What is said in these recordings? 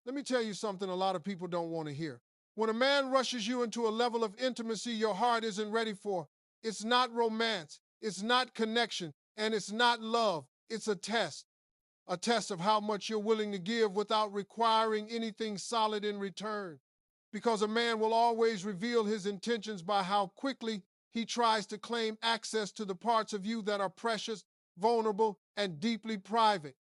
Let me tell you something a lot of people don't want to hear. When a man rushes you into a level of intimacy your heart isn't ready for, it's not romance, it's not connection, and it's not love. It's a test of how much you're willing to give without requiring anything solid in return. Because a man will always reveal his intentions by how quickly he tries to claim access to the parts of you that are precious, vulnerable, and deeply private.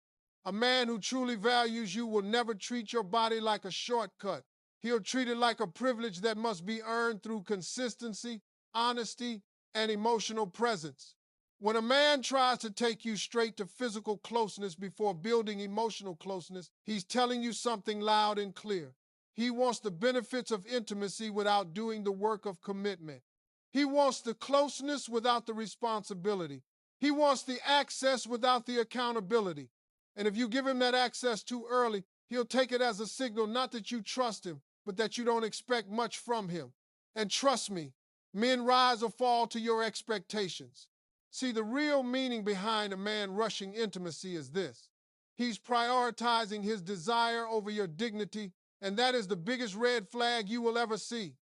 A man who truly values you will never treat your body like a shortcut. He'll treat it like a privilege that must be earned through consistency, honesty, and emotional presence. When a man tries to take you straight to physical closeness before building emotional closeness, he's telling you something loud and clear. He wants the benefits of intimacy without doing the work of commitment. He wants the closeness without the responsibility. He wants the access without the accountability. And if you give him that access too early, he'll take it as a signal not that you trust him, but that you don't expect much from him. And trust me, men rise or fall to your expectations. See, the real meaning behind a man rushing intimacy is this. He's prioritizing his desire over your dignity, and that is the biggest red flag you will ever see.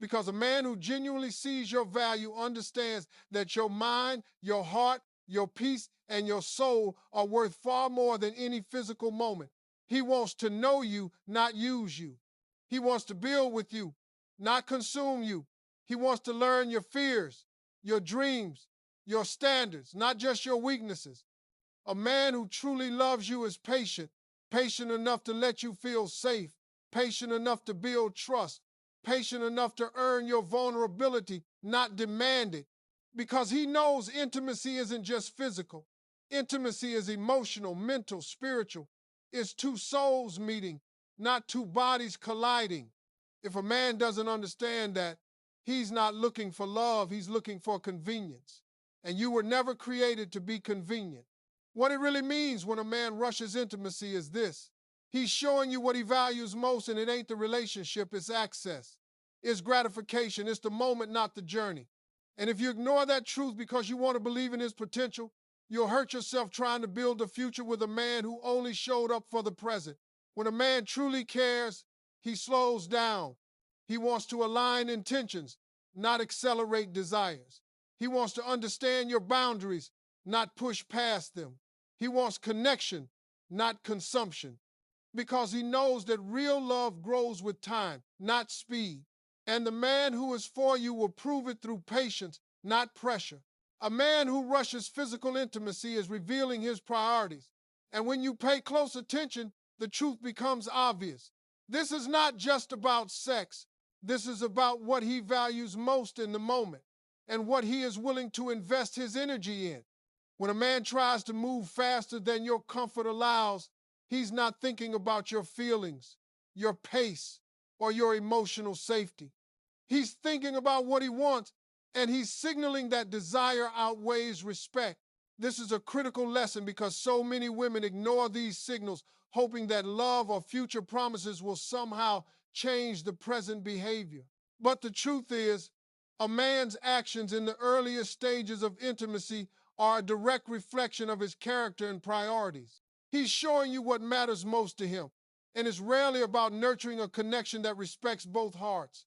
Because a man who genuinely sees your value understands that your mind, your heart, your peace, and your soul are worth far more than any physical moment. He wants to know you, not use you. He wants to build with you, not consume you. He wants to learn your fears, your dreams, your standards, not just your weaknesses. A man who truly loves you is patient, patient enough to let you feel safe, patient enough to build trust, patient enough to earn your vulnerability, not demand it. Because he knows intimacy isn't just physical. Intimacy is emotional, mental, spiritual. It's two souls meeting, not two bodies colliding. If a man doesn't understand that, he's not looking for love, he's looking for convenience. And you were never created to be convenient. What it really means when a man rushes intimacy is this. He's showing you what he values most, and it ain't the relationship, it's access. It's gratification, it's the moment, not the journey. And if you ignore that truth because you want to believe in his potential, you'll hurt yourself trying to build a future with a man who only showed up for the present. When a man truly cares, he slows down. He wants to align intentions, not accelerate desires. He wants to understand your boundaries, not push past them. He wants connection, not consumption, because he knows that real love grows with time, not speed. And the man who is for you will prove it through patience, not pressure. A man who rushes physical intimacy is revealing his priorities. And when you pay close attention, the truth becomes obvious. This is not just about sex. This is about what he values most in the moment and what he is willing to invest his energy in. When a man tries to move faster than your comfort allows, he's not thinking about your feelings, your pace, or your emotional safety. He's thinking about what he wants, and he's signaling that desire outweighs respect. This is a critical lesson because so many women ignore these signals, hoping that love or future promises will somehow change the present behavior. But the truth is, a man's actions in the earliest stages of intimacy are a direct reflection of his character and priorities. He's showing you what matters most to him, and it's rarely about nurturing a connection that respects both hearts.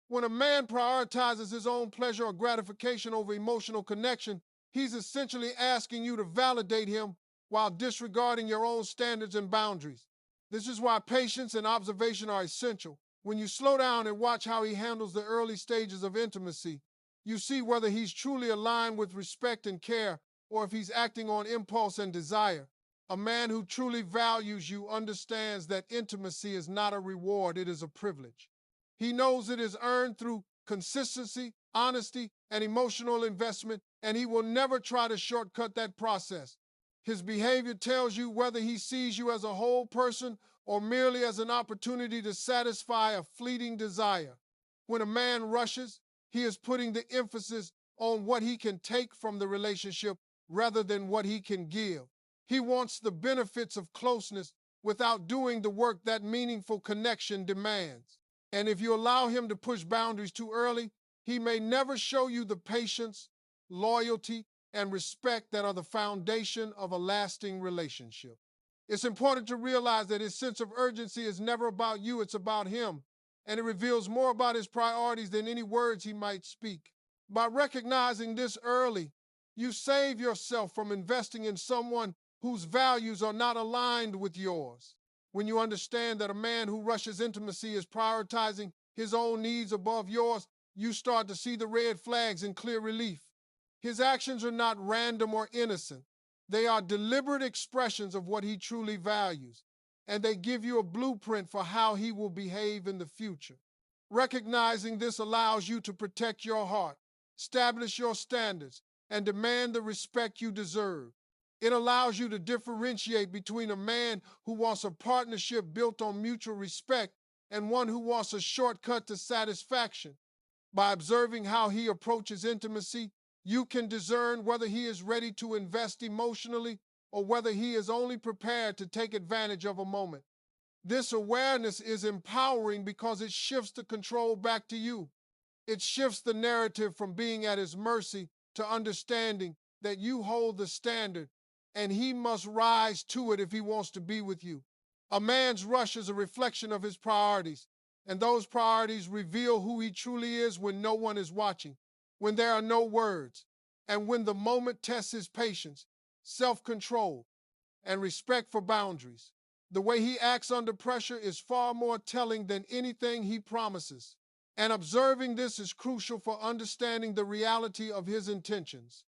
When a man prioritizes his own pleasure or gratification over emotional connection, he's essentially asking you to validate him while disregarding your own standards and boundaries. This is why patience and observation are essential. When you slow down and watch how he handles the early stages of intimacy, you see whether he's truly aligned with respect and care or if he's acting on impulse and desire. A man who truly values you understands that intimacy is not a reward, it is a privilege. He knows it is earned through consistency, honesty, and emotional investment, and he will never try to shortcut that process. His behavior tells you whether he sees you as a whole person or merely as an opportunity to satisfy a fleeting desire. When a man rushes, he is putting the emphasis on what he can take from the relationship rather than what he can give. He wants the benefits of closeness without doing the work that meaningful connection demands. And if you allow him to push boundaries too early, he may never show you the patience, loyalty, and respect that are the foundation of a lasting relationship. It's important to realize that his sense of urgency is never about you, it's about him, and it reveals more about his priorities than any words he might speak. By recognizing this early, you save yourself from investing in someone whose values are not aligned with yours. When you understand that a man who rushes intimacy is prioritizing his own needs above yours, you start to see the red flags in clear relief. His actions are not random or innocent. They are deliberate expressions of what he truly values, and they give you a blueprint for how he will behave in the future. Recognizing this allows you to protect your heart, establish your standards, and demand the respect you deserve. It allows you to differentiate between a man who wants a partnership built on mutual respect and one who wants a shortcut to satisfaction. By observing how he approaches intimacy, you can discern whether he is ready to invest emotionally or whether he is only prepared to take advantage of a moment. This awareness is empowering because it shifts the control back to you. It shifts the narrative from being at his mercy to understanding that you hold the standard and he must rise to it if he wants to be with you. A man's rush is a reflection of his priorities, and those priorities reveal who he truly is when no one is watching, when there are no words, and when the moment tests his patience, self-control, and respect for boundaries. The way he acts under pressure is far more telling than anything he promises. And observing this is crucial for understanding the reality of his intentions.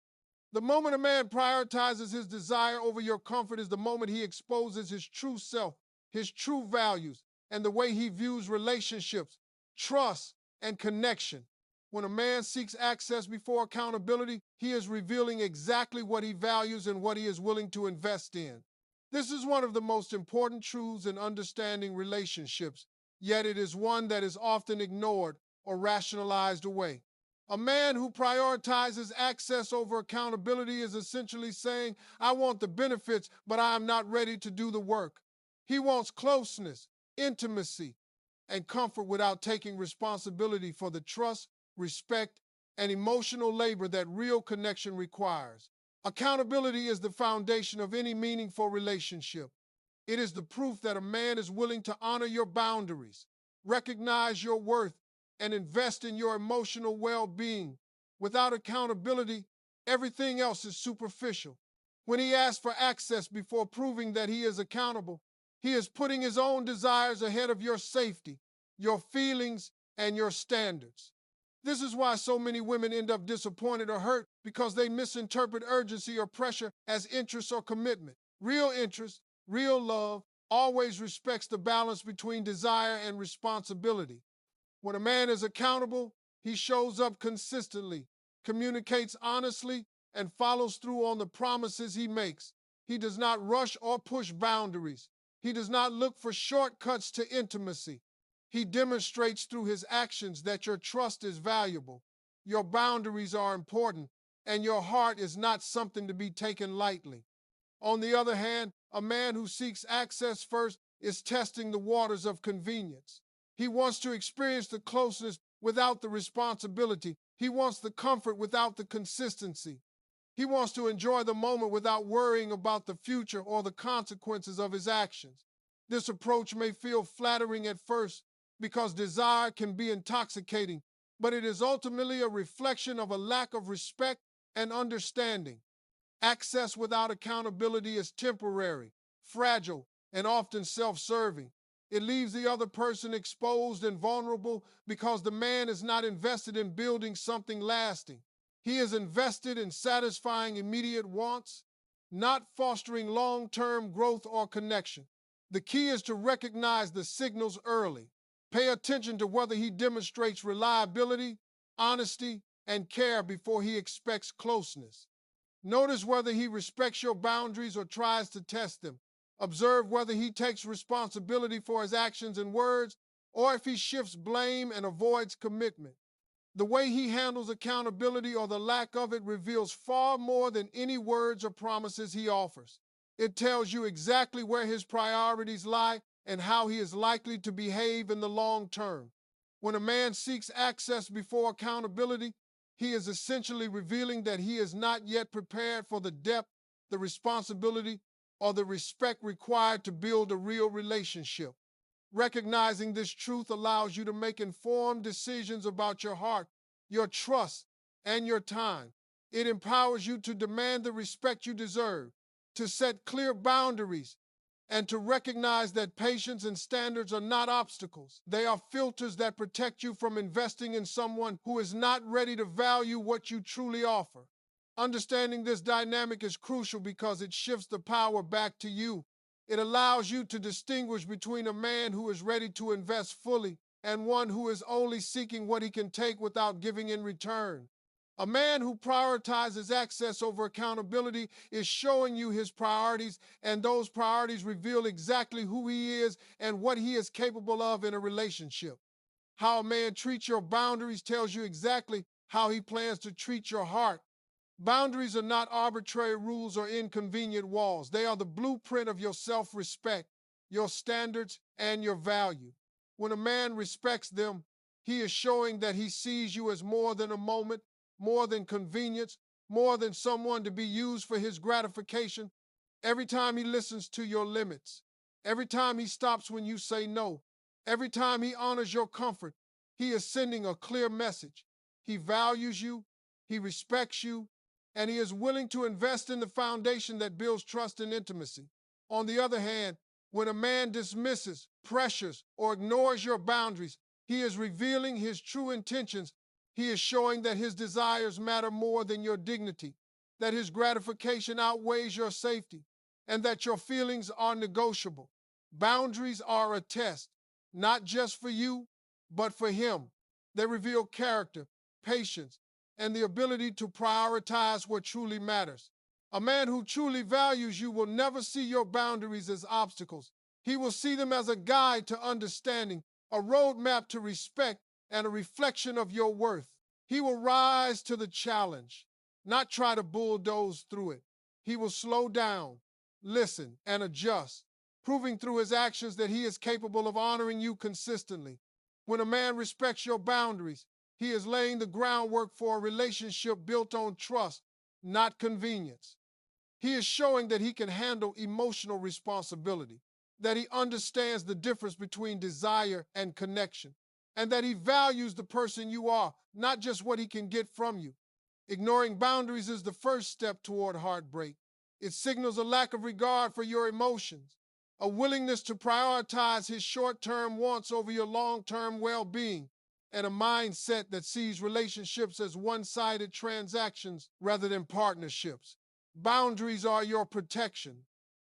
The moment a man prioritizes his desire over your comfort is the moment he exposes his true self, his true values, and the way he views relationships, trust, and connection. When a man seeks access before accountability, he is revealing exactly what he values and what he is willing to invest in. This is one of the most important truths in understanding relationships, yet it is one that is often ignored or rationalized away. A man who prioritizes access over accountability is essentially saying, I want the benefits, but I am not ready to do the work. He wants closeness, intimacy, and comfort without taking responsibility for the trust, respect, and emotional labor that real connection requires. Accountability is the foundation of any meaningful relationship. It is the proof that a man is willing to honor your boundaries, recognize your worth, and invest in your emotional well-being. Without accountability, everything else is superficial. When he asks for access before proving that he is accountable, he is putting his own desires ahead of your safety, your feelings, and your standards. This is why so many women end up disappointed or hurt because they misinterpret urgency or pressure as interest or commitment. Real interest, real love, always respects the balance between desire and responsibility. When a man is accountable, he shows up consistently, communicates honestly, and follows through on the promises he makes. He does not rush or push boundaries. He does not look for shortcuts to intimacy. He demonstrates through his actions that your trust is valuable, your boundaries are important, and your heart is not something to be taken lightly. On the other hand, a man who seeks access first is testing the waters of convenience. He wants to experience the closeness without the responsibility. He wants the comfort without the consistency. He wants to enjoy the moment without worrying about the future or the consequences of his actions. This approach may feel flattering at first because desire can be intoxicating, but it is ultimately a reflection of a lack of respect and understanding. Access without accountability is temporary, fragile, and often self-serving. It leaves the other person exposed and vulnerable because the man is not invested in building something lasting. He is invested in satisfying immediate wants, not fostering long-term growth or connection. The key is to recognize the signals early. Pay attention to whether he demonstrates reliability, honesty, and care before he expects closeness. Notice whether he respects your boundaries or tries to test them. Observe whether he takes responsibility for his actions and words, or if he shifts blame and avoids commitment. The way he handles accountability or the lack of it reveals far more than any words or promises he offers. It tells you exactly where his priorities lie and how he is likely to behave in the long term. When a man seeks access before accountability, he is essentially revealing that he is not yet prepared for the depth, the responsibility, or the respect required to build a real relationship. Recognizing this truth allows you to make informed decisions about your heart, your trust, and your time. It empowers you to demand the respect you deserve, to set clear boundaries, and to recognize that patience and standards are not obstacles. They are filters that protect you from investing in someone who is not ready to value what you truly offer. Understanding this dynamic is crucial because it shifts the power back to you. It allows you to distinguish between a man who is ready to invest fully and one who is only seeking what he can take without giving in return. A man who prioritizes access over accountability is showing you his priorities, and those priorities reveal exactly who he is and what he is capable of in a relationship. How a man treats your boundaries tells you exactly how he plans to treat your heart. Boundaries are not arbitrary rules or inconvenient walls. They are the blueprint of your self-respect, your standards, and your value. When a man respects them, he is showing that he sees you as more than a moment, more than convenience, more than someone to be used for his gratification. Every time he listens to your limits, every time he stops when you say no, every time he honors your comfort, he is sending a clear message. He values you, he respects you, and he is willing to invest in the foundation that builds trust and intimacy. On the other hand, when a man dismisses, pressures, or ignores your boundaries, he is revealing his true intentions. He is showing that his desires matter more than your dignity, that his gratification outweighs your safety, and that your feelings are negotiable. Boundaries are a test, not just for you, but for him. They reveal character, patience, and the ability to prioritize what truly matters. A man who truly values you will never see your boundaries as obstacles. He will see them as a guide to understanding, a roadmap to respect, and a reflection of your worth. He will rise to the challenge, not try to bulldoze through it. He will slow down, listen, and adjust, proving through his actions that he is capable of honoring you consistently. When a man respects your boundaries, he is laying the groundwork for a relationship built on trust, not convenience. He is showing that he can handle emotional responsibility, that he understands the difference between desire and connection, and that he values the person you are, not just what he can get from you. Ignoring boundaries is the first step toward heartbreak. It signals a lack of regard for your emotions, a willingness to prioritize his short-term wants over your long-term well-being, and a mindset that sees relationships as one-sided transactions rather than partnerships. Boundaries are your protection,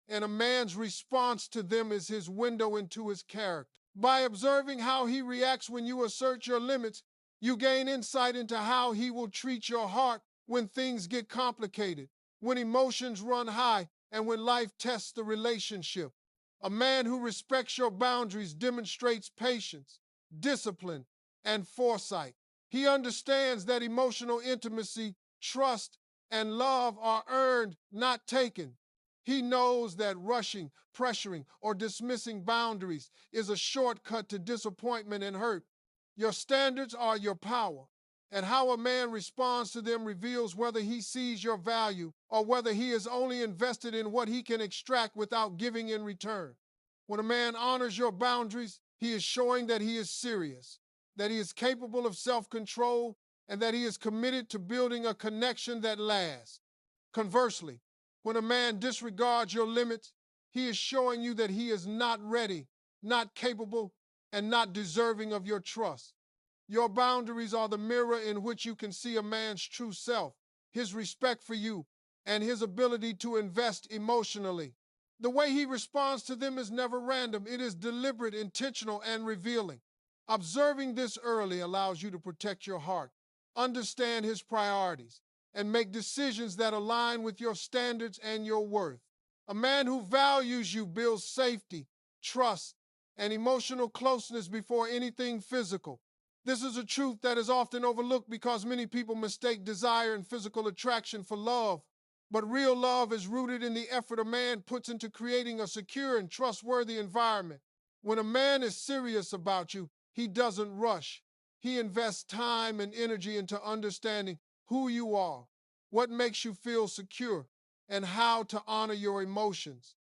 and a man's response to them is his window into his character. By observing how he reacts when you assert your limits, you gain insight into how he will treat your heart when things get complicated, when emotions run high, and when life tests the relationship. A man who respects your boundaries demonstrates patience, discipline, and foresight. He understands that emotional intimacy, trust, and love are earned, not taken. He knows that rushing, pressuring, or dismissing boundaries is a shortcut to disappointment and hurt. Your standards are your power, and how a man responds to them reveals whether he sees your value or whether he is only invested in what he can extract without giving in return. When a man honors your boundaries, he is showing that he is serious, that he is capable of self-control, and that he is committed to building a connection that lasts. Conversely, when a man disregards your limits, he is showing you that he is not ready, not capable, and not deserving of your trust. Your boundaries are the mirror in which you can see a man's true self, his respect for you, and his ability to invest emotionally. The way he responds to them is never random. It is deliberate, intentional, and revealing. Observing this early allows you to protect your heart, understand his priorities, and make decisions that align with your standards and your worth. A man who values you builds safety, trust, and emotional closeness before anything physical. This is a truth that is often overlooked because many people mistake desire and physical attraction for love. But real love is rooted in the effort a man puts into creating a secure and trustworthy environment. When a man is serious about you, he doesn't rush. He invests time and energy into understanding who you are, what makes you feel secure, and how to honor your emotions.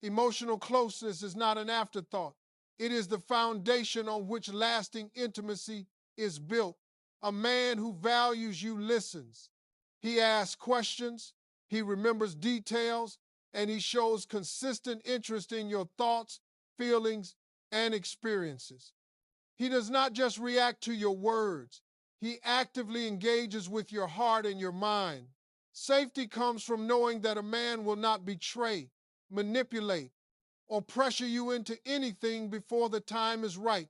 Emotional closeness is not an afterthought. It is the foundation on which lasting intimacy is built. A man who values you listens. He asks questions, he remembers details, and he shows consistent interest in your thoughts, feelings, and experiences. He does not just react to your words, he actively engages with your heart and your mind. Safety comes from knowing that a man will not betray, manipulate, or pressure you into anything before the time is right.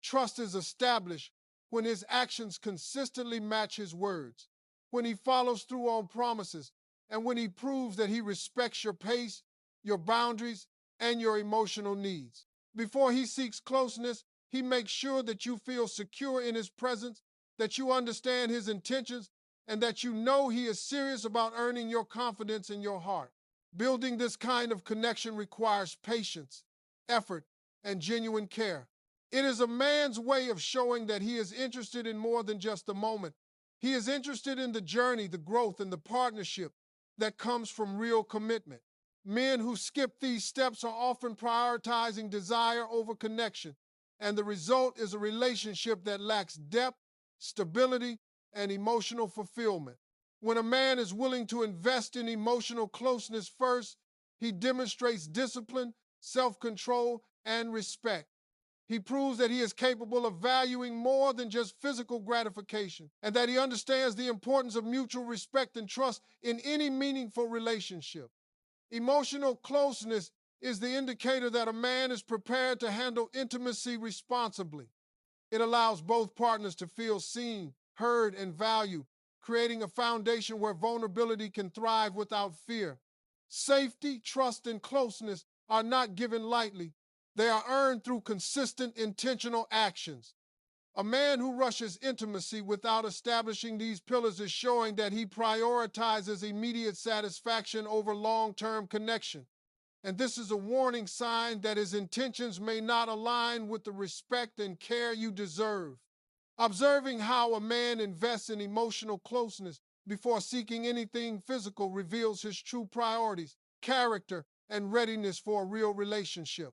Trust is established when his actions consistently match his words, when he follows through on promises, and when he proves that he respects your pace, your boundaries, and your emotional needs. Before he seeks closeness, he makes sure that you feel secure in his presence, that you understand his intentions, and that you know he is serious about earning your confidence in your heart. Building this kind of connection requires patience, effort, and genuine care. It is a man's way of showing that he is interested in more than just the moment. He is interested in the journey, the growth, and the partnership that comes from real commitment. Men who skip these steps are often prioritizing desire over connection, and the result is a relationship that lacks depth, stability, and emotional fulfillment. When a man is willing to invest in emotional closeness first, he demonstrates discipline, self-control, and respect. He proves that he is capable of valuing more than just physical gratification and that he understands the importance of mutual respect and trust in any meaningful relationship. Emotional closeness is the indicator that a man is prepared to handle intimacy responsibly. It allows both partners to feel seen, heard, and valued, creating a foundation where vulnerability can thrive without fear. Safety, trust, and closeness are not given lightly. They are earned through consistent, intentional actions. A man who rushes intimacy without establishing these pillars is showing that he prioritizes immediate satisfaction over long-term connection. And this is a warning sign that his intentions may not align with the respect and care you deserve. Observing how a man invests in emotional closeness before seeking anything physical reveals his true priorities, character, and readiness for a real relationship.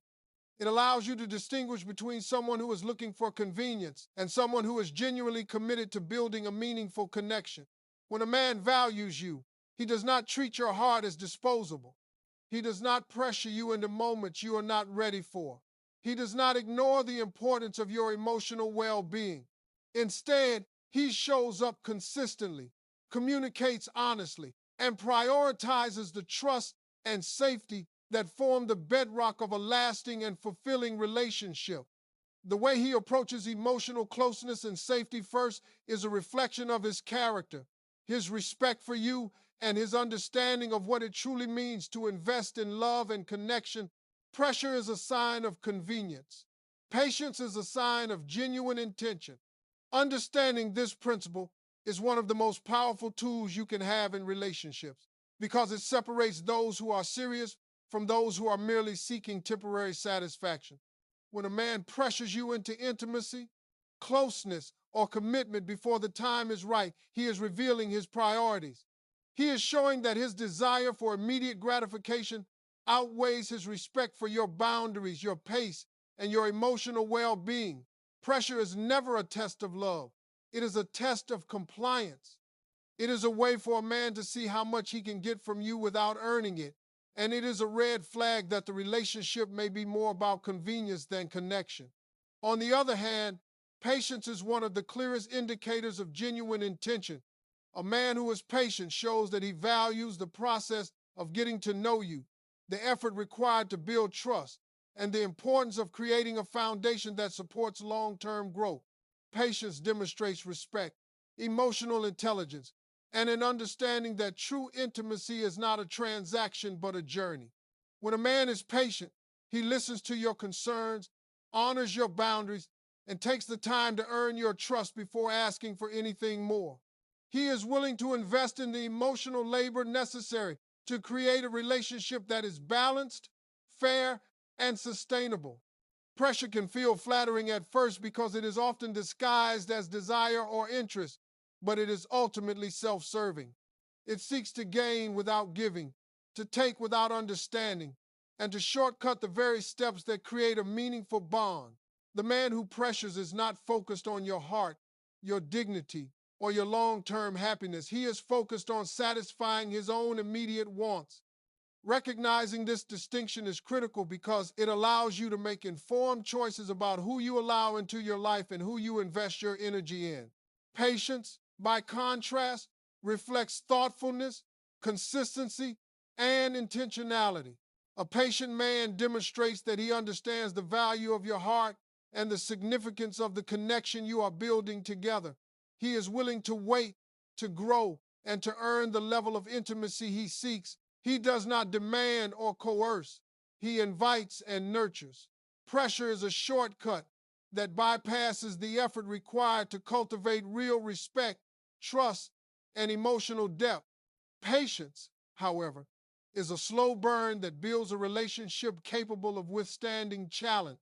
It allows you to distinguish between someone who is looking for convenience and someone who is genuinely committed to building a meaningful connection. When a man values you, he does not treat your heart as disposable. He does not pressure you into moments you are not ready for. He does not ignore the importance of your emotional well-being. Instead, he shows up consistently, communicates honestly, and prioritizes the trust and safety that form the bedrock of a lasting and fulfilling relationship. The way he approaches emotional closeness and safety first is a reflection of his character, his respect for you, and his understanding of what it truly means to invest in love and connection. Pressure is a sign of convenience. Patience is a sign of genuine intention. Understanding this principle is one of the most powerful tools you can have in relationships because it separates those who are serious from those who are merely seeking temporary satisfaction. When a man pressures you into intimacy, closeness, or commitment before the time is right, he is revealing his priorities. He is showing that his desire for immediate gratification outweighs his respect for your boundaries, your pace, and your emotional well-being. Pressure is never a test of love. It is a test of compliance. It is a way for a man to see how much he can get from you without earning it. And it is a red flag that the relationship may be more about convenience than connection. On the other hand, patience is one of the clearest indicators of genuine intention. A man who is patient shows that he values the process of getting to know you, the effort required to build trust, and the importance of creating a foundation that supports long-term growth. Patience demonstrates respect, emotional intelligence, and an understanding that true intimacy is not a transaction but a journey. When a man is patient, he listens to your concerns, honors your boundaries, and takes the time to earn your trust before asking for anything more. He is willing to invest in the emotional labor necessary to create a relationship that is balanced, fair, and sustainable. Pressure can feel flattering at first because it is often disguised as desire or interest, but it is ultimately self-serving. It seeks to gain without giving, to take without understanding, and to shortcut the very steps that create a meaningful bond. The man who pressures is not focused on your heart, your dignity, or your long term happiness. He is focused on satisfying his own immediate wants. Recognizing this distinction is critical because it allows you to make informed choices about who you allow into your life and who you invest your energy in. Patience, by contrast, reflects thoughtfulness, consistency, and intentionality. A patient man demonstrates that he understands the value of your heart and the significance of the connection you are building together. He is willing to wait, to grow, and to earn the level of intimacy he seeks. He does not demand or coerce. He invites and nurtures. Pressure is a shortcut that bypasses the effort required to cultivate real respect, trust, and emotional depth. Patience, however, is a slow burn that builds a relationship capable of withstanding challenge.